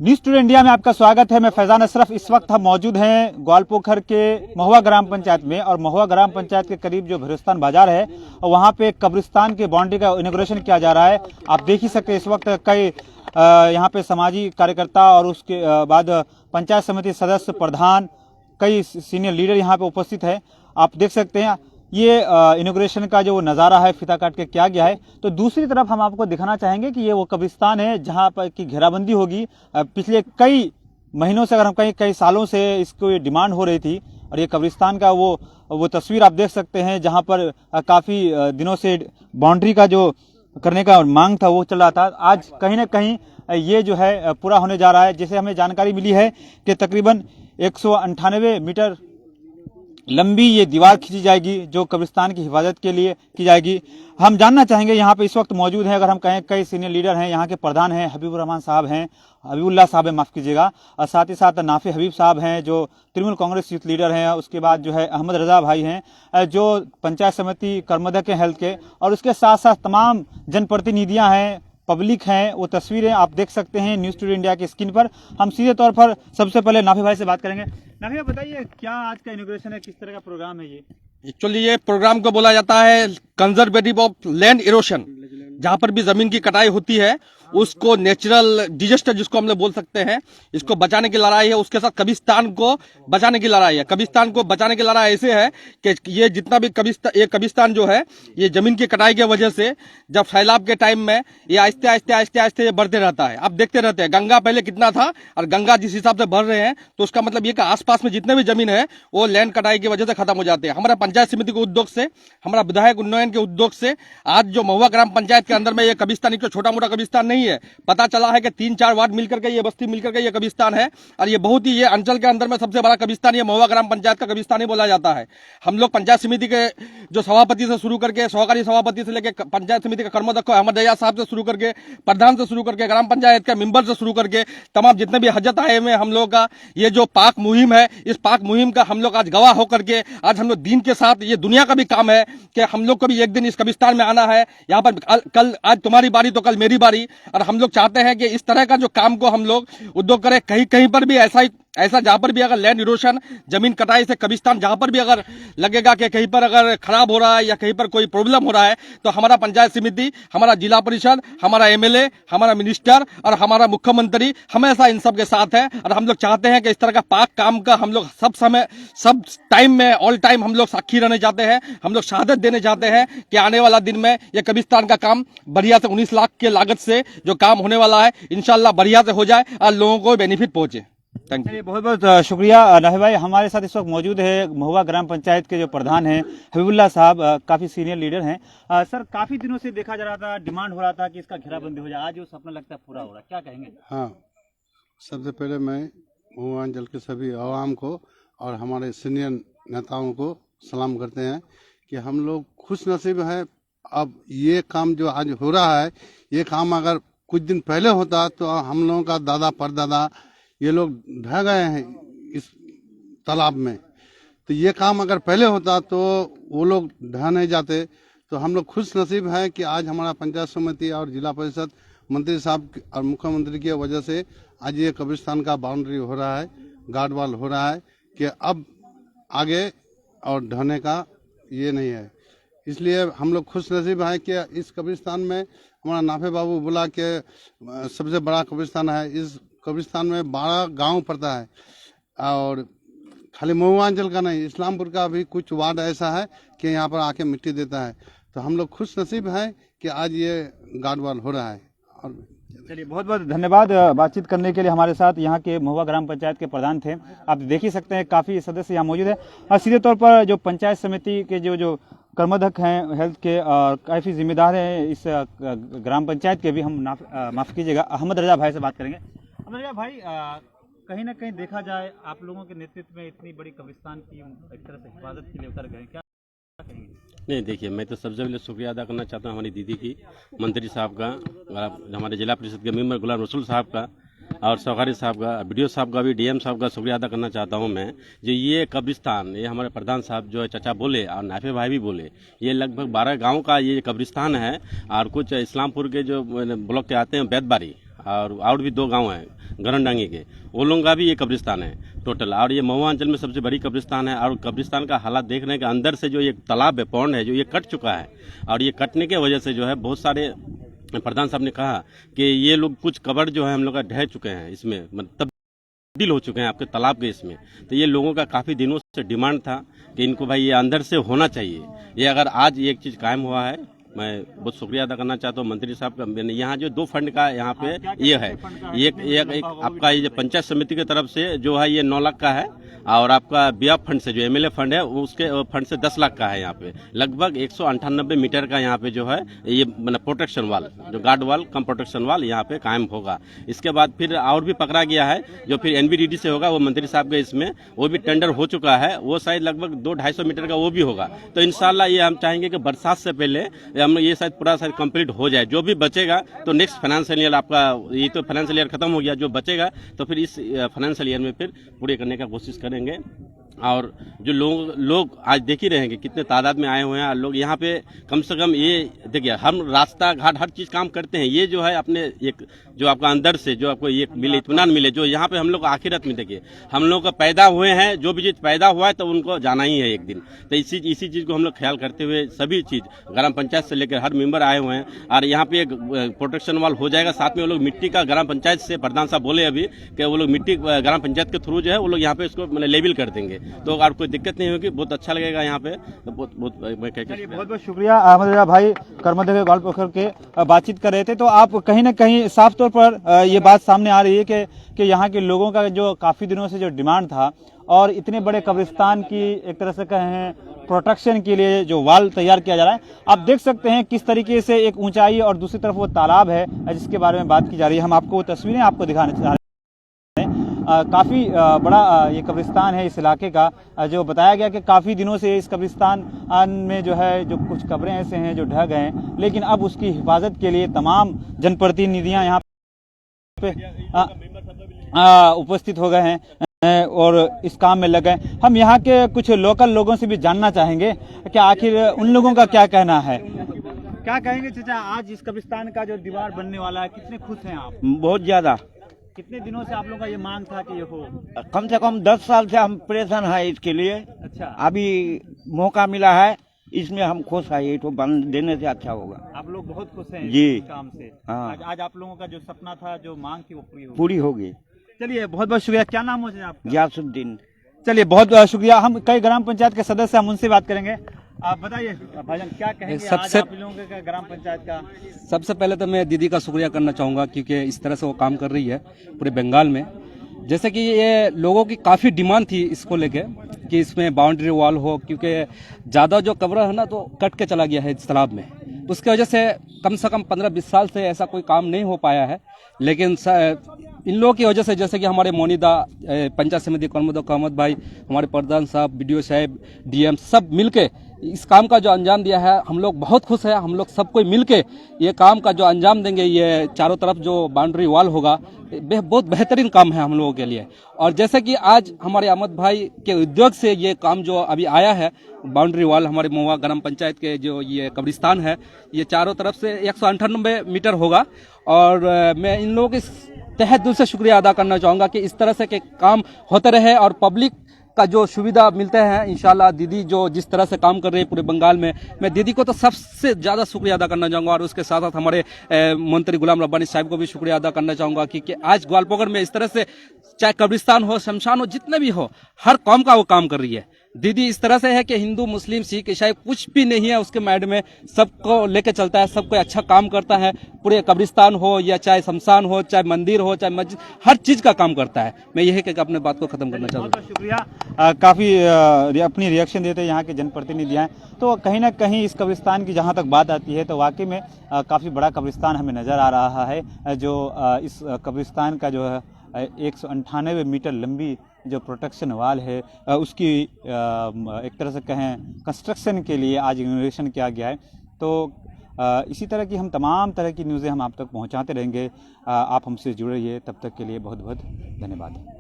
News today India में आपका स्वागत है। मैं फैजान अशरफ। इस वक्त हम मौजूद हैं ग्वालपोखर के महुआ ग्राम पंचायत में, और महुआ ग्राम पंचायत के करीब जो भैरस्तान बाजार है, और वहां पे कब्रिस्तान के बाउंड्री का इनॉग्रेशन किया जा रहा है। आप देख ही सकते हैं इस वक्त कई यहाँ पे सामाजिक कार्यकर्ता और उसके बाद पंचायत समिति सदस्य, प्रधान, कई सीनियर लीडर यहाँ पे उपस्थित है। आप देख सकते हैं ये इनॉग्रेशन का जो नज़ारा है फीता काट के किया गया है। तो दूसरी तरफ हम आपको दिखाना चाहेंगे कि ये वो कब्रिस्तान है जहाँ पर की घेराबंदी होगी। पिछले कई महीनों से, अगर हम कई सालों से इसको ये डिमांड हो रही थी, और ये कब्रिस्तान का वो तस्वीर आप देख सकते हैं जहाँ पर काफ़ी दिनों से बाउंड्री का जो करने का मांग था वो चल रहा था। आज कहीं ना कहीं ये जो है पूरा होने जा रहा है। जैसे हमें जानकारी मिली है कि तकरीबन 198 मीटर लंबी ये दीवार खींची जाएगी जो कब्रिस्तान की हिफाजत के लिए की जाएगी। हम जानना चाहेंगे, यहाँ पे इस वक्त मौजूद हैं, अगर हम कहें कई सीनियर लीडर हैं। यहाँ के प्रधान हैं हबीबुर रहमान साहब हैं, हबीबुल्लाह साहब हैं, माफ़ कीजिएगा, और साथ ही साथ नाफे हबीब साहब हैं जो तृणमूल कांग्रेस यूथ लीडर हैं। उसके बाद जो है अहमद रजा भाई हैं जो पंचायत समिति कर्मदक हैं हेल्थ के, और उसके साथ साथ तमाम जनप्रतिनिधियाँ हैं, पब्लिक हैं। वो तस्वीरें आप देख सकते हैं न्यूज़ टुडे इंडिया की स्क्रीन पर। हम सीधे तौर पर सबसे पहले नाफे भाई से बात करेंगे। नाफे भाई बताइए, क्या आज का इनॉग्रेशन है, किस तरह का प्रोग्राम है ये? एक्चुअली ये प्रोग्राम को बोला जाता है कंजर्वेटिव ऑफ लैंड इरोशन। जहाँ पर भी जमीन की कटाई होती है उसको नेचुरल डिजास्टर जिसको हम लोग बोल सकते हैं, इसको बचाने की लड़ाई है। उसके साथ कब्रिस्तान को बचाने की लड़ाई है। कब्रिस्तान को बचाने की लड़ाई ऐसे है कि ये जितना भी कब्रिस्तान जो है, ये जमीन की कटाई की वजह से जब सैलाब के टाइम में ये आहिस्ते आहिस्ते आहिस्ते आहिस्ते ये बढ़ते रहता है। आप देखते रहते हैं गंगा पहले कितना था, और गंगा जिस हिसाब से बढ़ रहे हैं, तो उसका मतलब ये कि आसपास में जितने भी जमीन है वो लैंड कटाई की वजह से खत्म हो जाते हैं। हमारा पंचायत समिति के उद्योग से, हमारा विधायक उन्नयन के उद्योग से आज जो महुआ ग्राम पंचायत के अंदर में ये कब्रिस्तान, एक छोटा मोटा कब्रिस्तान नहीं है, पता चला है कि 3-4 वार्ड मिलकर के ये बस्ती मिलकर के ये कब्रिस्तान है। और ये बहुत ही, ये अंचल के अंदर में सबसे बड़ा कब्रिस्तान ये महुआ ग्राम पंचायत का कब्रिस्तान ही बोला जाता है। हम लोग पंचायत समिति के जो सभापति से शुरू करके, सहकारी सभापति से लेकर पंचायत समिति का कर्मदक्ष अहमद रजा साहब से शुरू करके, प्रधान से शुरू करके, ग्राम पंचायत के मेंबर से शुरू करके तमाम जितने भी हजत आए हुए हम लोग का ये जो पाक मुहिम है, इस पाक मुहिम का हम लोग आज गवाह होकर के आज हम लोग दीन के साथ, ये दुनिया का भी काम है कि हम लोग को भी एक दिन इस कब्रिस्तान में आना है। यहाँ पर कल आज तुम्हारी बारी तो कल मेरी बारी, और हम लोग चाहते हैं कि इस तरह का जो काम को हम लोग उद्योग करें। कहीं कहीं पर भी ऐसा जहां पर भी अगर लैंड इरोशन, जमीन कटाई से कब्रिस्तान जहां पर भी अगर लगेगा कि कहीं पर अगर खराब हो रहा है या कहीं पर कोई प्रॉब्लम हो रहा है, तो हमारा पंचायत समिति, हमारा जिला परिषद, हमारा एमएलए, हमारा मिनिस्टर और हमारा मुख्यमंत्री हमेशा इन सब के साथ है। और हम लोग चाहते हैं कि इस तरह का पाक काम का हम लोग सब समय, सब टाइम में, ऑल टाइम हम लोग साक्षी रहने चाहते हैं। हम लोग शहादत देने चाहते हैं कि आने वाला दिन में ये कब्रिस्तान का काम बढ़िया से 19 लाख के लागत से जो काम होने वाला है, इंशाल्लाह बढ़िया से हो जाए और लोगों को बेनिफिट पहुंचे। Thank you. बहुत बहुत शुक्रिया नाफे भाई। हमारे साथ इस वक्त मौजूद है महुआ ग्राम पंचायत के जो प्रधान हैं हबीबुल्लाह साहब, काफ़ी सीनियर लीडर हैं। सर, काफ़ी दिनों से देखा जा रहा था, डिमांड हो रहा था कि इसका घेराबंदी हो जाए, आज वो सपना लगता है पूरा हो रहा है, क्या कहेंगे? हाँ, सबसे पहले मैं महुआ अंचल के सभी आवाम को और हमारे सीनियर नेताओं को सलाम करते हैं कि हम लोग खुश नसीब हैं। अब ये काम जो आज हो रहा है, ये काम अगर कुछ दिन पहले होता तो हम लोगों का दादा परदादा ये लोग ढह गए हैं इस तालाब में। तो ये काम अगर पहले होता तो वो लोग ढह नहीं जाते। तो हम लोग खुश नसीब हैं कि आज हमारा पंचायत समिति और जिला परिषद, मंत्री साहब और मुख्यमंत्री की वजह से आज ये कब्रिस्तान का बाउंड्री हो रहा है, गार्ड वाल हो रहा है कि अब आगे और ढहने का ये नहीं है। इसलिए हम लोग खुश नसीब हैं कि इस कब्रिस्तान में हमारा नाफे बाबू बोला कि सबसे बड़ा कब्रिस्तान है। इस कब्रिस्तान में 12 गांव पड़ता है, और खाली महुआ अंचल का नहीं, इस्लामपुर का भी कुछ वार्ड ऐसा है कि यहाँ पर आके मिट्टी देता है। तो हम लोग खुश नसीब हैं कि आज ये गार्ड वाल हो रहा है। और चलिए, बहुत बहुत धन्यवाद बातचीत करने के लिए। हमारे साथ यहाँ के महुआ ग्राम पंचायत के प्रधान थे। आप देख ही सकते हैं काफ़ी सदस्य यहाँ मौजूद है, और सीधे तौर पर जो पंचायत समिति के जो कर्मदक हैं हेल्थ के और काफ़ी जिम्मेदार हैं इस ग्राम पंचायत के भी, हम माफ़ कीजिएगा, अहमद रजा भाई से बात करेंगे। अहमद रजा भाई, कहीं ना कहीं देखा जाए आप लोगों के नेतृत्व में इतनी बड़ी कब्रिस्तान की एक तरह से हिफाजत के लिए उतर गए, क्या कहेंगे? नहीं, देखिए, मैं तो सबसे पहले शुक्रिया अदा करना चाहता हूँ हमारी दीदी की, मंत्री साहब का, हमारे जिला परिषद के मेंबर गुलाम रसूल साहब का, और सहकारी साहब का, बीडीओ साहब का भी, डीएम साहब का शुक्रिया अदा करना चाहता हूं मैं। जो ये कब्रिस्तान, ये हमारे प्रधान साहब जो है चाचा बोले और नाफे भाई भी बोले, ये लगभग 12 गांव का ये कब्रिस्तान है। और कुछ इस्लामपुर के जो ब्लॉक के आते हैं बैतबारी, और भी 2 गांव हैं गरनडांगी के, वो लोगों का भी ये कब्रिस्तान है टोटल। और ये महुआ अंचल में सबसे बड़ी कब्रिस्तान है। और कब्रिस्तान का हालात देख रहे हैं कि अंदर से जो ये तालाब है, पौंड है, जो ये कट चुका है। और ये कटने की वजह से जो है बहुत सारे, प्रधान साहब ने कहा कि ये लोग कुछ कबर जो है हम लोग का ढह चुके हैं, इसमें मतलब तब्दील हो चुके हैं आपके तालाब के इसमें। तो ये लोगों का काफ़ी दिनों से डिमांड था कि इनको भाई ये अंदर से होना चाहिए। ये अगर आज ये एक चीज़ कायम हुआ है, मैं बहुत शुक्रिया अदा करना चाहता हूँ मंत्री साहब का। यहाँ जो 2 फंड का यहाँ पे ये है, एक आपका ये पंचायत समिति की तरफ से जो है ये 9 लाख का है, और आपका बिया फंड से जो एमएलए फंड है उसके फंड से 10 लाख का है। यहाँ पे लगभग 198 मीटर का यहाँ पे जो है ये मतलब प्रोटेक्शन वाल, जो गार्ड वाल कम प्रोटेक्शन वाल यहाँ पे कायम होगा। इसके बाद फिर और भी पकड़ा गया है जो फिर एनबीडीडी से होगा, वो मंत्री साहब के इसमें वो भी टेंडर हो चुका है, वो शायद लगभग 200-250 मीटर का वो भी होगा। तो इंशाल्लाह ये हम चाहेंगे कि बरसात से पहले हम ये शायद पूरा शायद कंप्लीट हो जाए। जो भी बचेगा तो नेक्स्ट फाइनेंशियल ईयर आपका, ये तो फाइनेंशियल ईयर खत्म हो गया, जो बचेगा तो फिर इस फाइनेंशियल ईयर में फिर पूरे करने का कोशिश करेंगे। और जो लोग आज देख ही रहे हैं कि कितने तादाद में आए हुए हैं लोग यहाँ पे। कम से कम ये देखिए, हम रास्ता घाट हर चीज़ काम करते हैं, ये जो है अपने एक जो आपका अंदर से जो आपको ये मिले, इत्मीनान मिले, जो यहाँ पे हम लोग आखिरत में देखिए हम लोग का पैदा हुए हैं, जो भी चीज़ पैदा हुआ है तो उनको जाना ही है एक दिन। तो इसी चीज़ को हम लोग ख्याल करते हुए सभी चीज़ ग्राम पंचायत से लेकर हर मेंबर आए हुए हैं। और यहाँ पे एक प्रोटेक्शन वाल हो जाएगा, साथ में वो लोग मिट्टी का ग्राम पंचायत से, प्रधान साहब बोले अभी कि वो लोग मिट्टी ग्राम पंचायत के थ्रू जो है वो लोग यहाँ पे इसको मतलब लेवल कर देंगे, तो और कोई दिक्कत नहीं होगी, बहुत अच्छा लगेगा यहाँ पे। तो बहुत बहुत शुक्रिया अहमद रजा भाई कर्मदेव गोलपोखर के बातचीत कर रहे थे। तो आप कहीं ना कहीं साफ तौर पर ये बात सामने आ रही है कि यहाँ के लोगों का जो काफी दिनों से जो डिमांड था, और इतने बड़े कब्रिस्तान की एक तरह से कहें प्रोटेक्शन के लिए जो वाल तैयार किया जा रहा है, आप देख सकते हैं किस तरीके से एक ऊंचाई और दूसरी तरफ वो तालाब है जिसके बारे में बात की जा रही है। हम आपको वो तस्वीरें आपको दिखाने चाह रहे हैं। काफ़ी बड़ा ये कब्रिस्तान है इस इलाके का, जो बताया गया कि काफ़ी दिनों से इस कब्रिस्तान में जो है जो कुछ कब्रें ऐसे हैं जो ढह गए हैं, लेकिन अब उसकी हिफाजत के लिए तमाम जनप्रतिनिधियां यहाँ पे उपस्थित हो गए हैं और इस काम में लगे। हम यहाँ के कुछ लोकल लोगों से भी जानना चाहेंगे कि आखिर उन लोगों का क्या कहना है। क्या कहेंगे चाचा, आज इस कब्रिस्तान का जो दीवार बनने वाला है, कितने खुश हैं आप? बहुत ज्यादा। कितने दिनों से आप लोगों का ये मांग था कि ये हो? कम से कम 10 साल से हम परेशान है इसके लिए। अच्छा, अभी मौका मिला है, इसमें हम खुश है, ये तो बन देने से अच्छा होगा। आप लोग बहुत खुश हैं जी इस काम से। हाँ। आज आप लोगों का जो सपना था, जो मांग थी, वो पूरी होगी। चलिए बहुत बहुत शुक्रिया। क्या नाम हो जाए आपका? गियासुद्दीन। चलिए बहुत बहुत शुक्रिया। हम कई ग्राम पंचायत के सदस्य, हम उनसे बात करेंगे। आप बताइए भाईजान, क्या कहेंगे आज आप लोगों के ग्राम पंचायत का? सबसे पहले तो मैं दीदी का शुक्रिया करना चाहूँगा, क्योंकि इस तरह से वो काम कर रही है पूरे बंगाल में। जैसे कि ये लोगों की काफ़ी डिमांड थी इसको लेके कि इसमें बाउंड्री वॉल हो, क्योंकि ज़्यादा जो कब्र है ना तो कट के चला गया है इस तालाब में। उसकी वजह से कम 15-20 साल से ऐसा कोई काम नहीं हो पाया है। लेकिन इन लोगों की वजह से, जैसे कि हमारे मोनीदा पंचायत समिति कर्मदो अहमद भाई, हमारे प्रधान साहब, बीडीओ साहब, डीएम सब मिलके इस काम का जो अंजाम दिया है, हम लोग बहुत खुश हैं। हम लोग सब कोई मिलके ये काम का जो अंजाम देंगे, ये चारों तरफ जो बाउंड्री वॉल होगा, बहुत बेहतरीन काम है हम लोगों के लिए। और जैसे कि आज हमारे अहमद भाई के उद्योग से ये काम जो अभी आया है, बाउंड्री वॉल, हमारे महुआ ग्राम पंचायत के जो ये कब्रिस्तान है, ये चारों तरफ से 198 मीटर होगा। और मैं इन लोगों के तहे दिल से शुक्रिया अदा करना चाहूँगा कि इस तरह से के काम होते रहे और पब्लिक का जो सुविधा मिलते हैं। इंशाल्लाह दीदी जो जिस तरह से काम कर रही है पूरे बंगाल में, मैं दीदी को तो सबसे ज़्यादा शुक्रिया अदा करना चाहूँगा। और उसके साथ साथ हमारे मंत्री गुलाम रब्बानी साहब को भी शुक्रिया अदा करना चाहूँगा कि आज ग्वालपोखर में इस तरह से चाहे कब्रिस्तान हो, शमशान हो, जितने भी हो, हर कौम का वो काम कर रही है। दीदी इस तरह से है कि हिंदू, मुस्लिम, सिख, ईसाई कुछ भी नहीं है उसके माइंड में, सबको लेके चलता है, सबको अच्छा काम करता है। पूरे कब्रिस्तान हो या चाहे शमशान हो, चाहे मंदिर हो, चाहे मस्जिद, हर चीज का काम करता है। मैं यही कहकर अपने बात को खत्म करना चाहूँगा। बहुत शुक्रिया। काफी अपनी रिएक्शन देते हैं यहाँ के जनप्रतिनिधि हैं। तो कहीं ना कहीं इस कब्रिस्तान की जहाँ तक बात आती है तो वाकई में काफी बड़ा कब्रिस्तान हमें नजर आ रहा है। जो इस कब्रिस्तान का जो है 198 मीटर लंबी जो प्रोटेक्शन वाल है, उसकी एक तरह से कहें कंस्ट्रक्शन के लिए आज इनोवेशन किया गया है। तो इसी तरह की हम तमाम तरह की न्यूज़ें हम आप तक पहुंचाते रहेंगे। आप हमसे जुड़े रहिए, तब तक के लिए बहुत बहुत धन्यवाद।